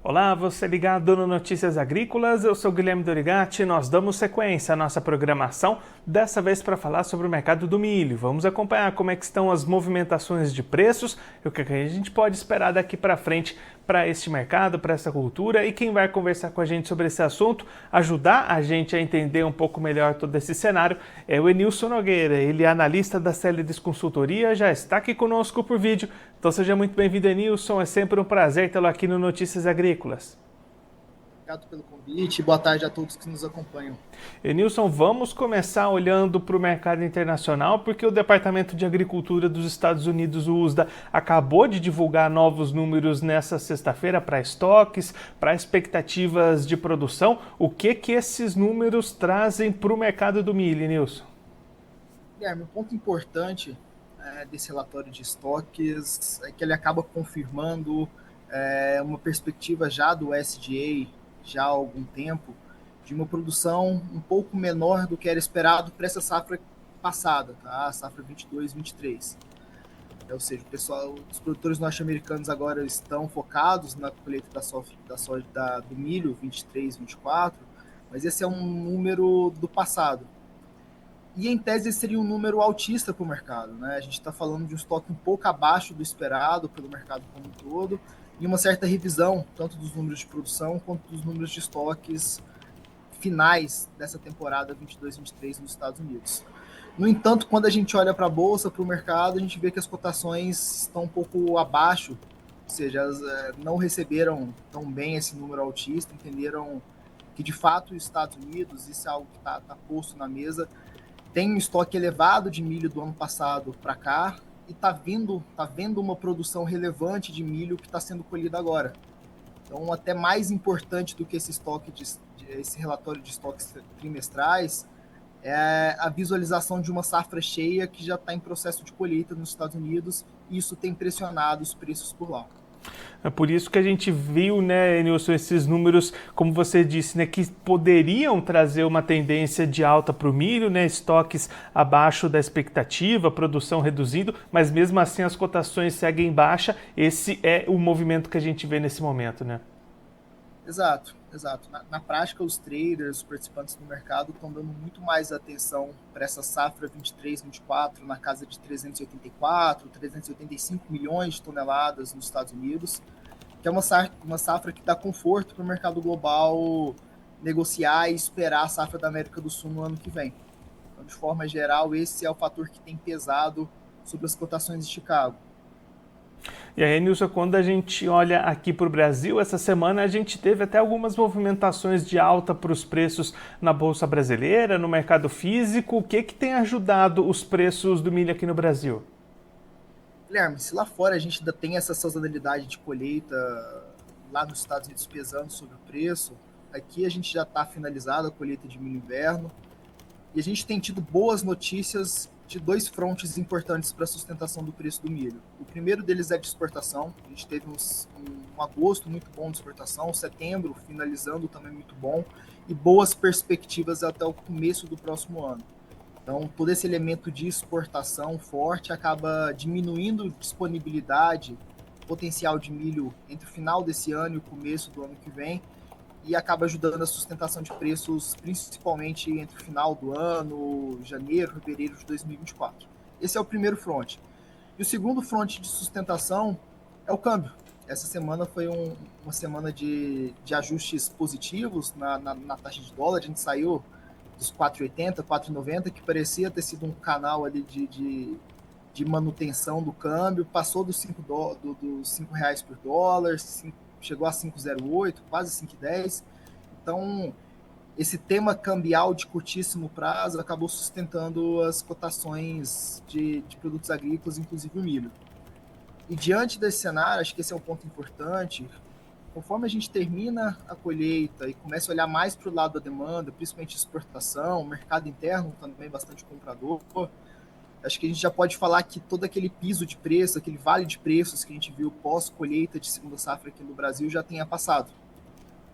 Olá, você ligado no Notícias Agrícolas, eu sou Guilherme Dorigatti, nós damos sequência à nossa programação, dessa vez para falar sobre o mercado do milho. Vamos acompanhar como é que estão as movimentações de preços e o que a gente pode esperar daqui para frente para este mercado, para essa cultura. E quem vai conversar com a gente sobre esse assunto, ajudar a gente a entender um pouco melhor todo esse cenário, é o Enilson Nogueira. Ele é analista da Celides Consultoria, já está aqui conosco por vídeo. Então seja muito bem-vindo, Enilson, é sempre um prazer tê-lo aqui no Notícias Agrícolas. Obrigado pelo convite e boa tarde a todos que nos acompanham. Enilson, vamos começar olhando para o mercado internacional, porque o Departamento de Agricultura dos Estados Unidos, o USDA, acabou de divulgar novos números nessa sexta-feira para estoques, para expectativas de produção. O que esses números trazem para o mercado do milho, Enilson? Guilherme, um ponto importante desse relatório de estoques é que ele acaba confirmando uma perspectiva já do USDA já há algum tempo de uma produção um pouco menor do que era esperado para essa safra passada, tá? A safra 22-23. Ou seja, os produtores norte-americanos agora estão focados na colheita do milho 23-24, mas esse é um número do passado. E em tese seria um número altista para o mercado, né? A gente está falando de um estoque um pouco abaixo do esperado pelo mercado como um todo, e uma certa revisão, tanto dos números de produção quanto dos números de estoques finais dessa temporada 22-23 nos Estados Unidos. No entanto, quando a gente olha para a bolsa, para o mercado, a gente vê que as cotações estão um pouco abaixo, ou seja, elas não receberam tão bem esse número altista, entenderam que de fato os Estados Unidos, isso é algo que está posto na mesa, tem um estoque elevado de milho do ano passado para cá e está vendo uma produção relevante de milho que está sendo colhida agora. Então, até mais importante do que esse relatório de estoques trimestrais é a visualização de uma safra cheia que já está em processo de colheita nos Estados Unidos, e isso tem pressionado os preços por lá. É por isso que a gente viu, né, Enilson, esses números, como você disse, né, que poderiam trazer uma tendência de alta para o milho, né, estoques abaixo da expectativa, produção reduzindo, mas mesmo assim as cotações seguem baixa. Esse é o movimento que a gente vê nesse momento, né? Exato. Na prática, os traders, os participantes do mercado estão dando muito mais atenção para essa safra 23-24 na casa de 384, 385 milhões de toneladas nos Estados Unidos, que é uma safra que dá conforto para o mercado global negociar e esperar a safra da América do Sul no ano que vem. Então, de forma geral, esse é o fator que tem pesado sobre as cotações de Chicago. E aí, Nilson, quando a gente olha aqui para o Brasil, essa semana a gente teve até algumas movimentações de alta para os preços na Bolsa Brasileira, no mercado físico. O que tem ajudado os preços do milho aqui no Brasil? Guilherme, se lá fora a gente ainda tem essa sazonalidade de colheita lá nos Estados Unidos pesando sobre o preço, aqui a gente já está finalizado a colheita de milho inverno e a gente tem tido boas notícias de dois frontes importantes para a sustentação do preço do milho. O primeiro deles é de exportação. A gente teve um agosto muito bom de exportação, setembro finalizando também muito bom, e boas perspectivas até o começo do próximo ano. Então, todo esse elemento de exportação forte acaba diminuindo disponibilidade, potencial de milho entre o final desse ano e o começo do ano que vem, e acaba ajudando a sustentação de preços, principalmente entre o final do ano, janeiro, fevereiro de 2024. Esse é o primeiro fronte. E o segundo fronte de sustentação é o câmbio. Essa semana foi uma semana de ajustes positivos na taxa de dólar. A gente saiu dos 4,80, 4,90, que parecia ter sido um canal ali de manutenção do câmbio, passou dos R$5 por dólar, chegou a 5,08, quase 5,10. Então, esse tema cambial de curtíssimo prazo acabou sustentando as cotações de produtos agrícolas, inclusive o milho. E diante desse cenário, acho que esse é um ponto importante, conforme a gente termina a colheita e começa a olhar mais para o lado da demanda, principalmente exportação, mercado interno também bastante comprador, acho que a gente já pode falar que todo aquele piso de preço, aquele vale de preços que a gente viu pós-colheita de segunda safra aqui no Brasil já tenha passado.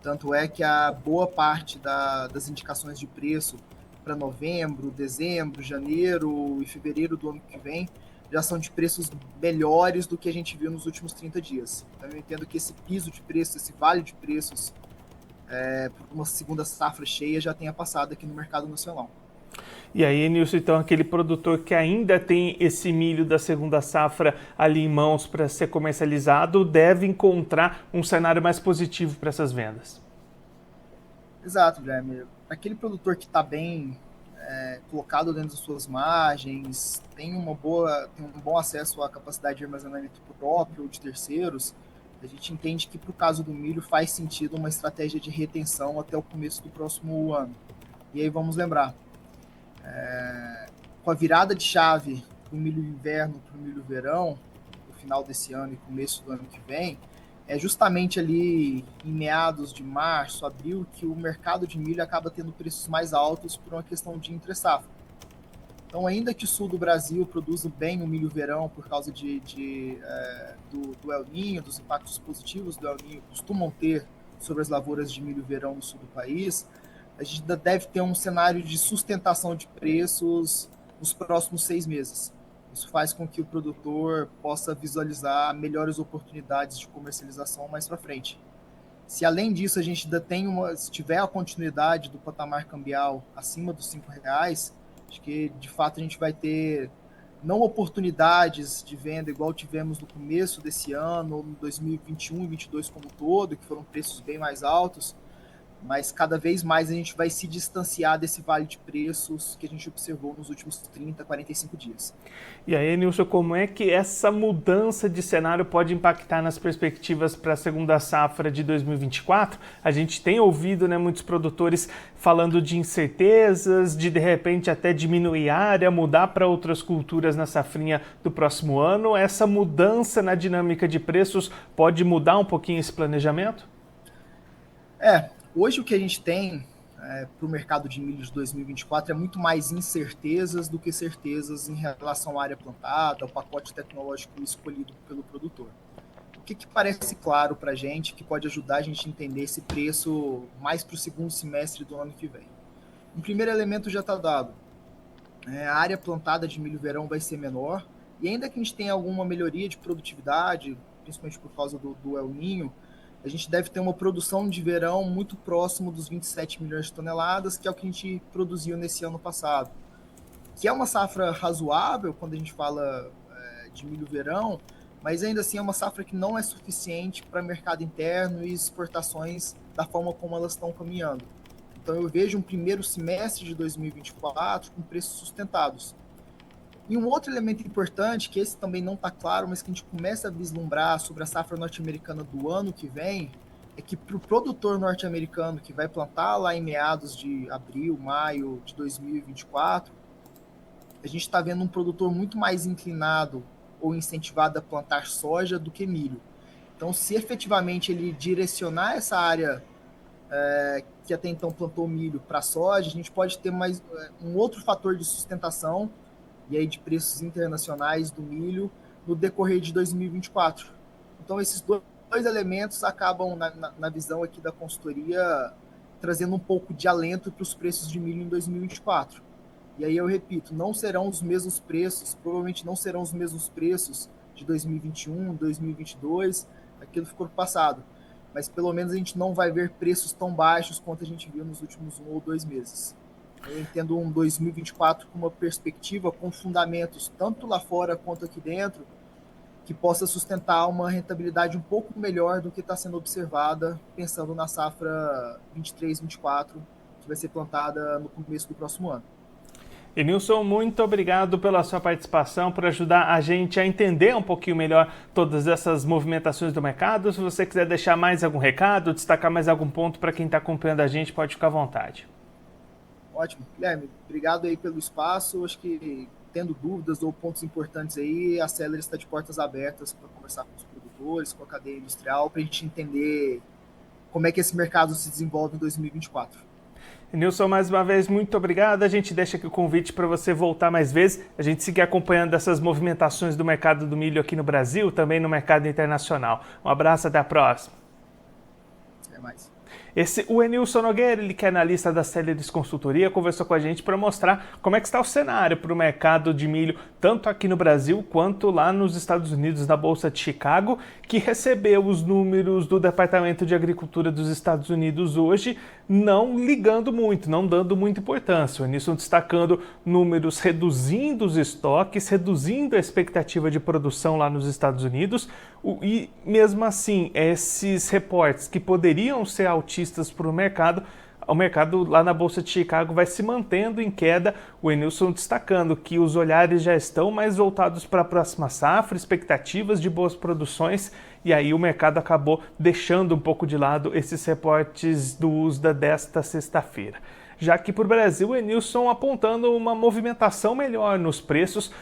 Tanto é que a boa parte das indicações de preço para novembro, dezembro, janeiro e fevereiro do ano que vem já são de preços melhores do que a gente viu nos últimos 30 dias. Então eu entendo que esse piso de preço, esse vale de preços, por uma segunda safra cheia já tenha passado aqui no mercado nacional. E aí, Nilson, então aquele produtor que ainda tem esse milho da segunda safra ali em mãos para ser comercializado deve encontrar um cenário mais positivo para essas vendas. Exato, Guilherme. Aquele produtor que está bem colocado dentro das suas margens, tem um bom acesso à capacidade de armazenamento próprio ou de terceiros, a gente entende que para o caso do milho faz sentido uma estratégia de retenção até o começo do próximo ano. E aí vamos lembrar, com a virada de chave do milho inverno para o milho verão, no final desse ano e começo do ano que vem, é justamente ali em meados de março, abril, que o mercado de milho acaba tendo preços mais altos por uma questão de entre-safra. Então, ainda que o sul do Brasil produza bem o milho verão por causa do El Niño, dos impactos positivos do El Niño costumam ter sobre as lavouras de milho verão no sul do país, a gente ainda deve ter um cenário de sustentação de preços nos próximos 6 meses. Isso faz com que o produtor possa visualizar melhores oportunidades de comercialização mais para frente. Se além disso a gente ainda tem se tiver a continuidade do patamar cambial acima dos R$5, acho que de fato a gente vai ter não oportunidades de venda igual tivemos no começo desse ano, ou no 2021 e 2022 como um todo, que foram preços bem mais altos, mas cada vez mais a gente vai se distanciar desse vale de preços que a gente observou nos últimos 30, 45 dias. E aí, Nilson, como é que essa mudança de cenário pode impactar nas perspectivas para a segunda safra de 2024? A gente tem ouvido, muitos produtores falando de incertezas, de repente até diminuir a área, mudar para outras culturas na safrinha do próximo ano. Essa mudança na dinâmica de preços pode mudar um pouquinho esse planejamento? Hoje o que a gente tem para o mercado de milho de 2024 é muito mais incertezas do que certezas em relação à área plantada, ao pacote tecnológico escolhido pelo produtor. O que parece claro para a gente, que pode ajudar a gente a entender esse preço mais para o segundo semestre do ano que vem? Um primeiro elemento já está dado. A área plantada de milho verão vai ser menor, e ainda que a gente tenha alguma melhoria de produtividade, principalmente por causa do El Niño, a gente deve ter uma produção de verão muito próximo dos 27 milhões de toneladas, que é o que a gente produziu nesse ano passado. Que é uma safra razoável quando a gente fala de milho verão, mas ainda assim é uma safra que não é suficiente para mercado interno e exportações da forma como elas estão caminhando. Então eu vejo um primeiro semestre de 2024 com preços sustentados. E um outro elemento importante, que esse também não está claro, mas que a gente começa a vislumbrar sobre a safra norte-americana do ano que vem, é que para o produtor norte-americano que vai plantar lá em meados de abril, maio de 2024, a gente está vendo um produtor muito mais inclinado ou incentivado a plantar soja do que milho. Então, se efetivamente ele direcionar essa área que até então plantou milho para soja, a gente pode ter mais um outro fator de sustentação e aí de preços internacionais do milho no decorrer de 2024. Então, esses dois elementos acabam, na visão aqui da consultoria, trazendo um pouco de alento para os preços de milho em 2024. E aí eu repito, não serão os mesmos preços, provavelmente não serão os mesmos preços de 2021, 2022, aquilo ficou passado. Mas pelo menos a gente não vai ver preços tão baixos quanto a gente viu nos últimos 1 ou 2 meses. Eu entendo um 2024 com uma perspectiva com fundamentos tanto lá fora quanto aqui dentro, que possa sustentar uma rentabilidade um pouco melhor do que está sendo observada, pensando na safra 23-24, que vai ser plantada no começo do próximo ano. E Nilson, muito obrigado pela sua participação, por ajudar a gente a entender um pouquinho melhor todas essas movimentações do mercado. Se você quiser deixar mais algum recado, destacar mais algum ponto para quem está acompanhando a gente, pode ficar à vontade. Ótimo. Guilherme, obrigado aí pelo espaço. Acho que tendo dúvidas ou pontos importantes aí, a Celer está de portas abertas para conversar com os produtores, com a cadeia industrial, para a gente entender como é que esse mercado se desenvolve em 2024. Nilson, mais uma vez, muito obrigado. A gente deixa aqui o convite para você voltar mais vezes, a gente seguir acompanhando essas movimentações do mercado do milho aqui no Brasil, também no mercado internacional. Um abraço, até a próxima. Até mais. O Enilson Nogueira, ele que é analista da Celeris Consultoria, conversou com a gente para mostrar como é que está o cenário para o mercado de milho, tanto aqui no Brasil quanto lá nos Estados Unidos, na Bolsa de Chicago, que recebeu os números do Departamento de Agricultura dos Estados Unidos hoje, não ligando muito, não dando muita importância. O Enilson destacando números reduzindo os estoques, reduzindo a expectativa de produção lá nos Estados Unidos, e mesmo assim, esses reportes que poderiam ser altistas para o mercado lá na Bolsa de Chicago vai se mantendo em queda. O Enilson destacando que os olhares já estão mais voltados para a próxima safra, expectativas de boas produções, e aí o mercado acabou deixando um pouco de lado esses reportes do USDA desta sexta-feira. Já que para o Brasil, o Enilson apontando uma movimentação melhor nos preços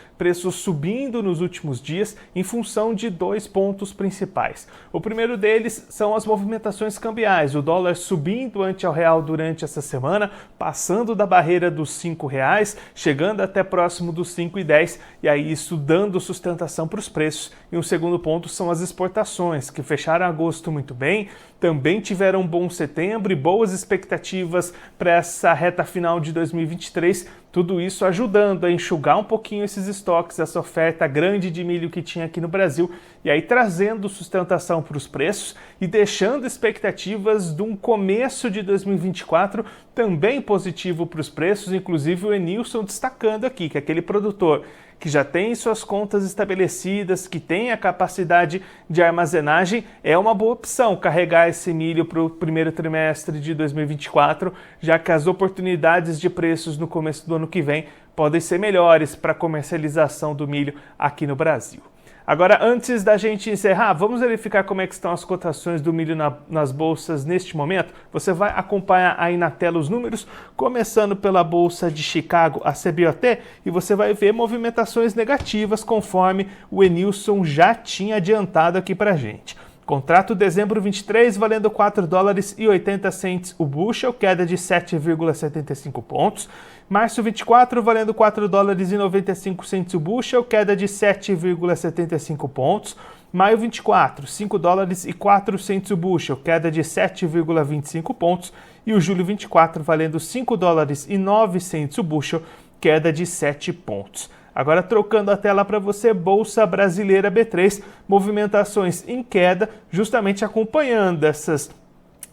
subindo nos últimos dias em função de 2 pontos principais. O primeiro deles são as movimentações cambiais, o dólar subindo ante ao real durante essa semana, passando da barreira dos R$5, chegando até próximo dos 5,10, e aí isso dando sustentação para os preços. E um segundo ponto são as exportações, que fecharam agosto muito bem, também tiveram um bom setembro e boas expectativas para essa reta final de 2023, tudo isso ajudando a enxugar um pouquinho esses estoques, essa oferta grande de milho que tinha aqui no Brasil, e aí trazendo sustentação para os preços e deixando expectativas de um começo de 2024 também positivo para os preços, inclusive o Enilson destacando aqui que aquele produtor que já tem suas contas estabelecidas, que tem a capacidade de armazenagem, é uma boa opção carregar esse milho para o primeiro trimestre de 2024, já que as oportunidades de preços no começo do ano que vem podem ser melhores para a comercialização do milho aqui no Brasil. Agora, antes da gente encerrar, vamos verificar como é que estão as cotações do milho nas bolsas neste momento. Você vai acompanhar aí na tela os números, começando pela Bolsa de Chicago, a CBOT, e você vai ver movimentações negativas, conforme o Enilson já tinha adiantado aqui para a gente. Contrato dezembro 23 valendo $4,80 o bushel, queda de 7,75 pontos. Março 24 valendo $4,95 o bushel, queda de 7,75 pontos. Maio 24, $5,04 o bushel, queda de 7,25 pontos. E o julho 24 valendo $5,09 o bushel, queda de 7 pontos. Agora trocando a tela para você, Bolsa Brasileira B3, movimentações em queda, justamente acompanhando essas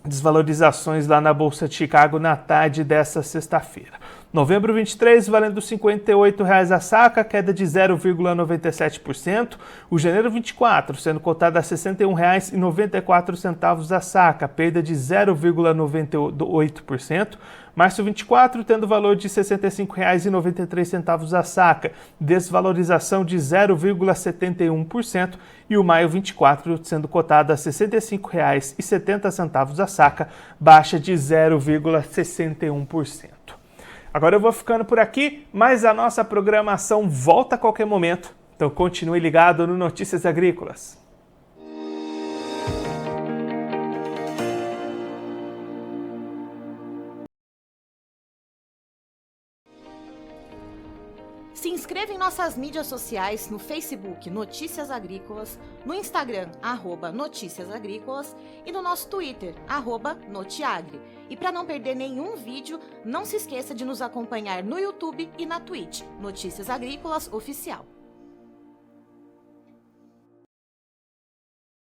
desvalorizações lá na Bolsa de Chicago na tarde dessa sexta-feira. Novembro 23 valendo R$ 58,00 a saca, queda de 0,97%. O janeiro 24 sendo cotado a R$ 61,94 a saca, perda de 0,98%. Março 24 tendo valor de R$ 65,93 a saca, desvalorização de 0,71%. E o maio 24 sendo cotado a R$ 65,70 a saca, baixa de 0,61%. Agora eu vou ficando por aqui, mas a nossa programação volta a qualquer momento, então continue ligado no Notícias Agrícolas. Se inscreva em nossas mídias sociais, no Facebook Notícias Agrícolas, no Instagram @Notícias Agrícolas e no nosso Twitter @Notiagre. E para não perder nenhum vídeo, não se esqueça de nos acompanhar no YouTube e na Twitch, Notícias Agrícolas Oficial.